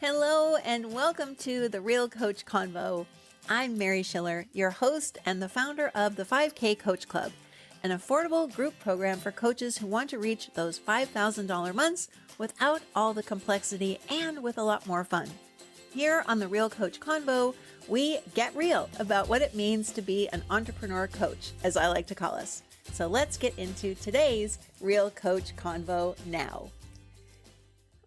Hello and welcome to the Real Coach Convo. I'm Mary Schiller, your host and the founder of the 5K Coach Club, an affordable group program for coaches who want to reach those $5,000 months without all the complexity and with a lot more fun. Here on the Real Coach Convo, we get real about what it means to be an entrepreneur coach, as I like to call us. So let's get into today's Real Coach Convo now.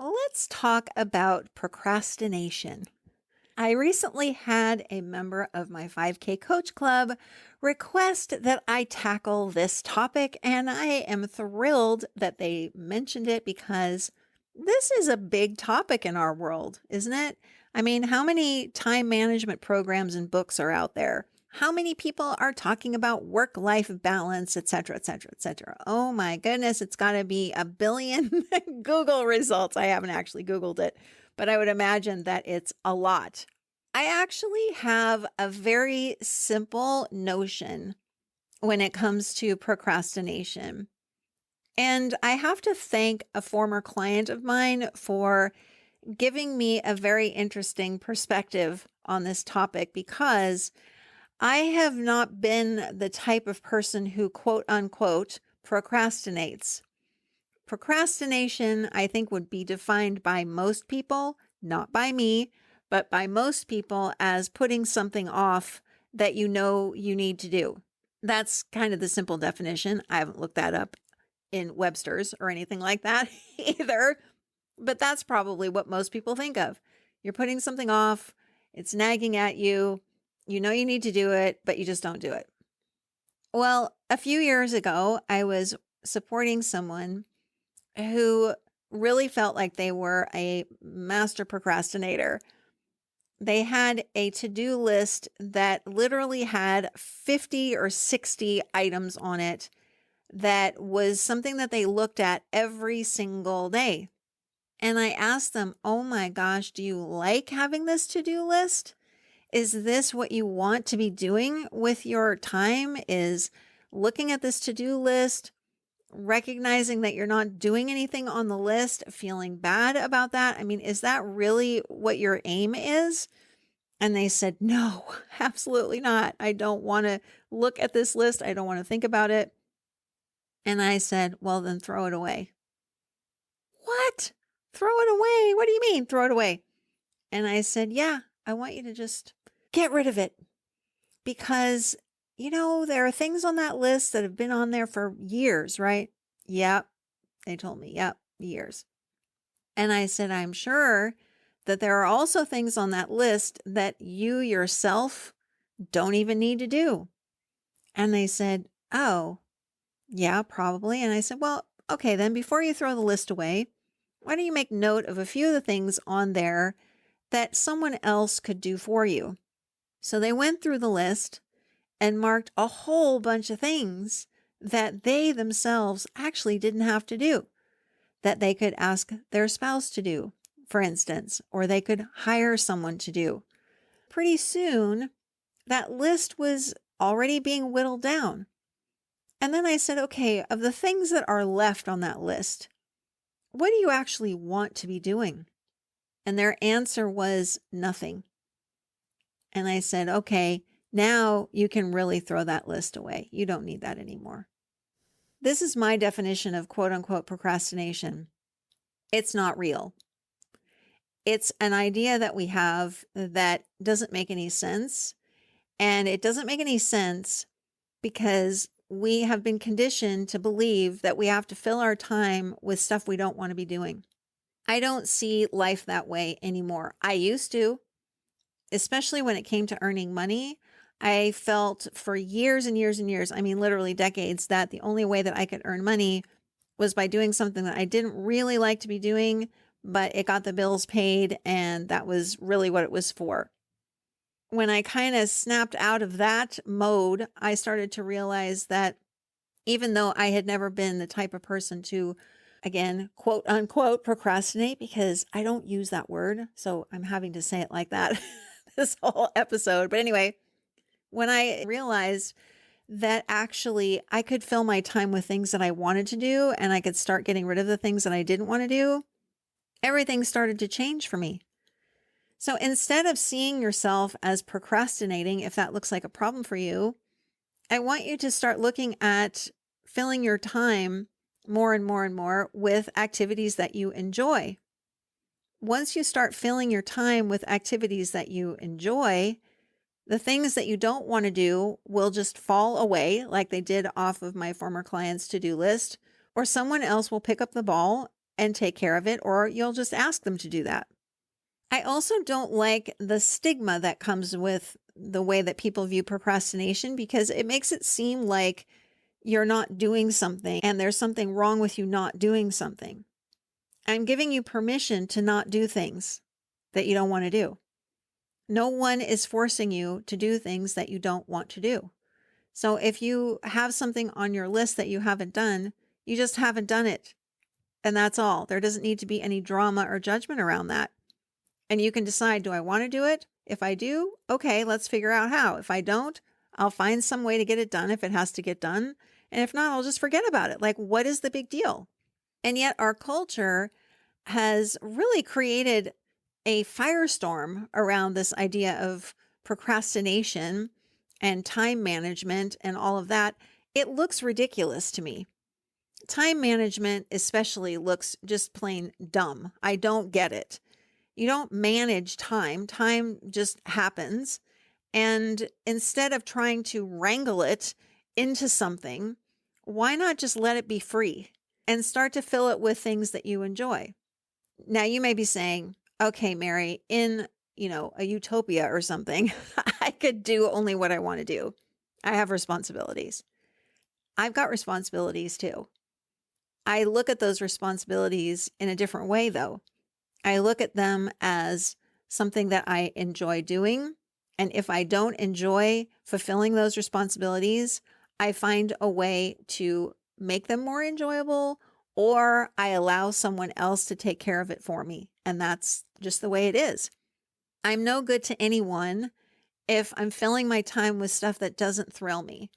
Let's talk about procrastination. I recently had a member of my 5K Coach Club request that I tackle this topic, and I am thrilled that they mentioned it because this is a big topic in our world, isn't it? I mean, how many time management programs and books are out there? How many people are talking about work-life balance, et cetera, et cetera, et cetera? Oh my goodness, it's got to be a billion Google results. I haven't actually Googled it, but I would imagine that it's a lot. I actually have a very simple notion when it comes to procrastination. And I have to thank a former client of mine for giving me a very interesting perspective on this topic because I have not been the type of person who, quote unquote, procrastinates. Procrastination, I think, would be defined by most people, not by me, but by most people as putting something off that you know you need to do. That's kind of the simple definition. I haven't looked that up in Webster's or anything like that either, but that's probably what most people think of. You're putting something off, it's nagging at you. You know you need to do it, but you just don't do it. Well, a few years ago, I was supporting someone who really felt like they were a master procrastinator. They had a to-do list that literally had 50 or 60 items on it that was something that they looked at every single day. And I asked them, oh my gosh, do you like having this to-do list? Is this what you want to be doing with your time? Is looking at this to-do list, recognizing that you're not doing anything on the list, feeling bad about that? I mean, is that really what your aim is? And they said, no, absolutely not. I don't want to look at this list. I don't want to think about it. And I said, well, then throw it away. What? Throw it away? What do you mean throw it away? And I said, yeah, I want you to just get rid of it because, there are things on that list that have been on there for years, right? Yep. They told me, yep, years. And I said, I'm sure that there are also things on that list that you yourself don't even need to do. And they said, oh, yeah, probably. And I said, well, okay, then before you throw the list away, why don't you make note of a few of the things on there that someone else could do for you? So they went through the list and marked a whole bunch of things that they themselves actually didn't have to do, that they could ask their spouse to do, for instance, or they could hire someone to do. Pretty soon, that list was already being whittled down. And then I said, okay, of the things that are left on that list, what do you actually want to be doing? And their answer was nothing. And I said, okay, now you can really throw that list away. You don't need that anymore. This is my definition of quote unquote procrastination. It's not real. It's an idea that we have that doesn't make any sense. And it doesn't make any sense because we have been conditioned to believe that we have to fill our time with stuff we don't want to be doing. I don't see life that way anymore. I used to. Especially when it came to earning money, I felt for years and years and years, I mean, literally decades, that the only way that I could earn money was by doing something that I didn't really like to be doing, but it got the bills paid, and that was really what it was for. When I kind of snapped out of that mode, I started to realize that even though I had never been the type of person to, again, quote unquote, procrastinate, because I don't use that word, so I'm having to say it like that this whole episode. But anyway, when I realized that actually I could fill my time with things that I wanted to do and I could start getting rid of the things that I didn't want to do, everything started to change for me. So instead of seeing yourself as procrastinating, if that looks like a problem for you, I want you to start looking at filling your time more and more and more with activities that you enjoy. Once you start filling your time with activities that you enjoy, the things that you don't want to do will just fall away like they did off of my former client's to-do list, or someone else will pick up the ball and take care of it, or you'll just ask them to do that. I also don't like the stigma that comes with the way that people view procrastination because it makes it seem like you're not doing something and there's something wrong with you not doing something. I'm giving you permission to not do things that you don't want to do. No one is forcing you to do things that you don't want to do. So if you have something on your list that you haven't done, you just haven't done it. And that's all. There doesn't need to be any drama or judgment around that. And you can decide, do I want to do it? If I do, okay, let's figure out how. If I don't, I'll find some way to get it done if it has to get done. And if not, I'll just forget about it. Like, what is the big deal? And yet our culture has really created a firestorm around this idea of procrastination and time management and all of that. It looks ridiculous to me. Time management especially looks just plain dumb. I don't get it. You don't manage time. Time just happens. And instead of trying to wrangle it into something, why not just let it be free and start to fill it with things that you enjoy? Now you may be saying, okay, Mary, in, a utopia or something, I could do only what I want to do. I have responsibilities. I've got responsibilities too. I look at those responsibilities in a different way though. I look at them as something that I enjoy doing. And if I don't enjoy fulfilling those responsibilities, I find a way to make them more enjoyable, or I allow someone else to take care of it for me. And that's just the way it is. I'm no good to anyone if I'm filling my time with stuff that doesn't thrill me.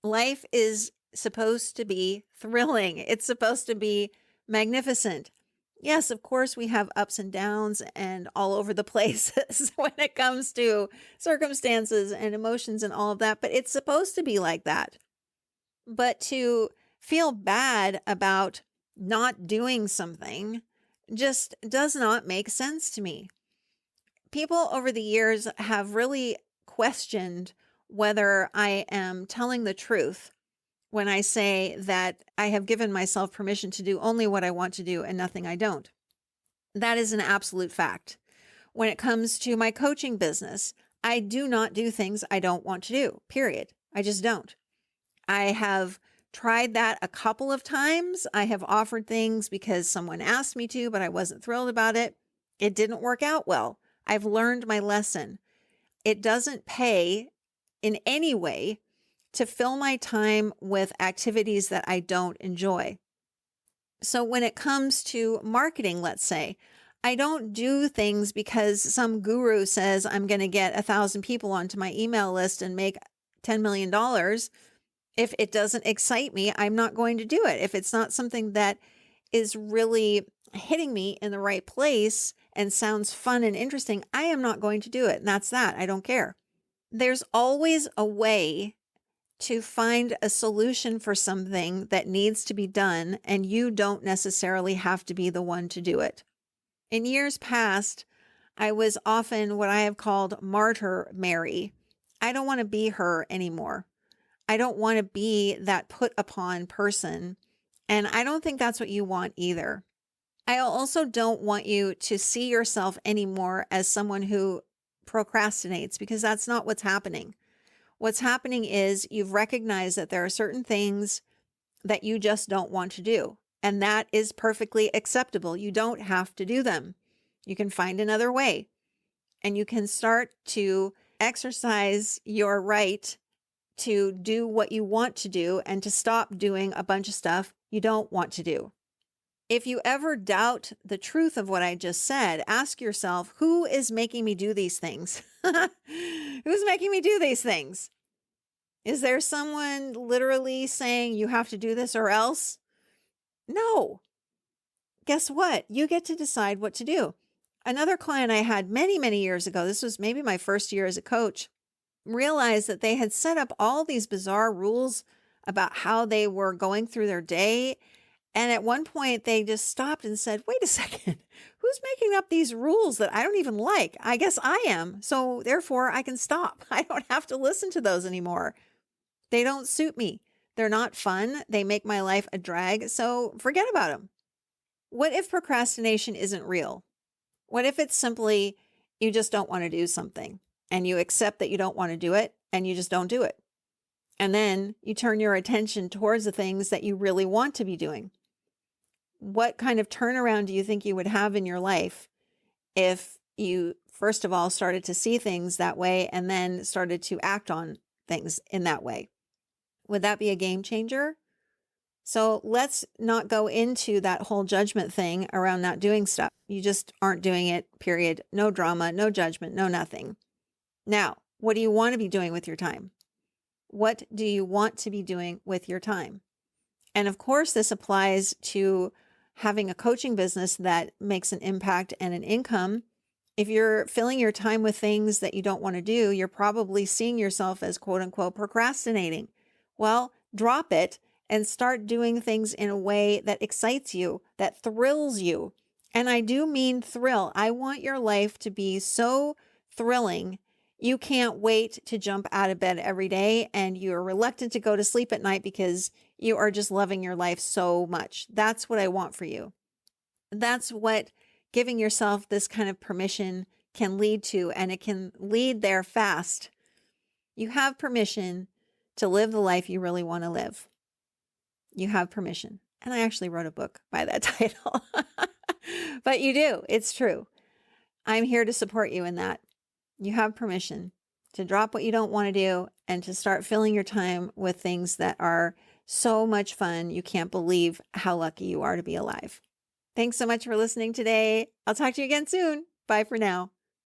Life is supposed to be thrilling. It's supposed to be magnificent. Yes, of course, we have ups and downs and all over the places when it comes to circumstances and emotions and all of that, but it's supposed to be like that. But to feel bad about not doing something just does not make sense to me. People over the years have really questioned whether I am telling the truth when I say that I have given myself permission to do only what I want to do and nothing I don't. That is an absolute fact. When it comes to my coaching business, I do not do things I don't want to do, period. I just don't. I have tried that a couple of times. I have offered things because someone asked me to, but I wasn't thrilled about it. It didn't work out well. I've learned my lesson. It doesn't pay in any way to fill my time with activities that I don't enjoy. So when it comes to marketing, let's say, I don't do things because some guru says I'm going to get 1,000 people onto my email list and make $10 million. If it doesn't excite me, I'm not going to do it. If it's not something that is really hitting me in the right place and sounds fun and interesting, I am not going to do it. And that's that. I don't care. There's always a way to find a solution for something that needs to be done, and you don't necessarily have to be the one to do it. In years past, I was often what I have called Martyr Mary. I don't want to be her anymore. I don't want to be that put upon person, and I don't think that's what you want either. I also don't want you to see yourself anymore as someone who procrastinates, because that's not what's happening. What's happening is you've recognized that there are certain things that you just don't want to do, and that is perfectly acceptable. You don't have to do them. You can find another way, and you can start to exercise your right to do what you want to do and to stop doing a bunch of stuff you don't want to do. If you ever doubt the truth of what I just said, ask yourself, who is making me do these things? Who's making me do these things? Is there someone literally saying you have to do this or else? No. Guess what? You get to decide what to do. Another client I had many, many years ago, this was maybe my first year as a coach, realized that they had set up all these bizarre rules about how they were going through their day. And at one point, they just stopped and said, wait a second, who's making up these rules that I don't even like? I guess I am. So therefore, I can stop. I don't have to listen to those anymore. They don't suit me. They're not fun. They make my life a drag. So forget about them. What if procrastination isn't real? What if it's simply you just don't want to do something and you accept that you don't want to do it and you just don't do it? And then you turn your attention towards the things that you really want to be doing. What kind of turnaround do you think you would have in your life if you, first of all, started to see things that way and then started to act on things in that way? Would that be a game changer? So let's not go into that whole judgment thing around not doing stuff. You just aren't doing it, period. No drama, no judgment, no nothing. Now, what do you want to be doing with your time? What do you want to be doing with your time? And of course, this applies to having a coaching business that makes an impact and an income. If you're filling your time with things that you don't want to do, you're probably seeing yourself as quote unquote procrastinating. Well, drop it and start doing things in a way that excites you, that thrills you. And I do mean thrill. I want your life to be so thrilling. You can't wait to jump out of bed every day and you're reluctant to go to sleep at night because you are just loving your life so much. That's what I want for you. That's what giving yourself this kind of permission can lead to, and it can lead there fast. You have permission to live the life you really want to live. You have permission. And I actually wrote a book by that title. But you do. It's true. I'm here to support you in that. You have permission to drop what you don't want to do and to start filling your time with things that are so much fun. You can't believe how lucky you are to be alive. Thanks so much for listening today. I'll talk to you again soon. Bye for now.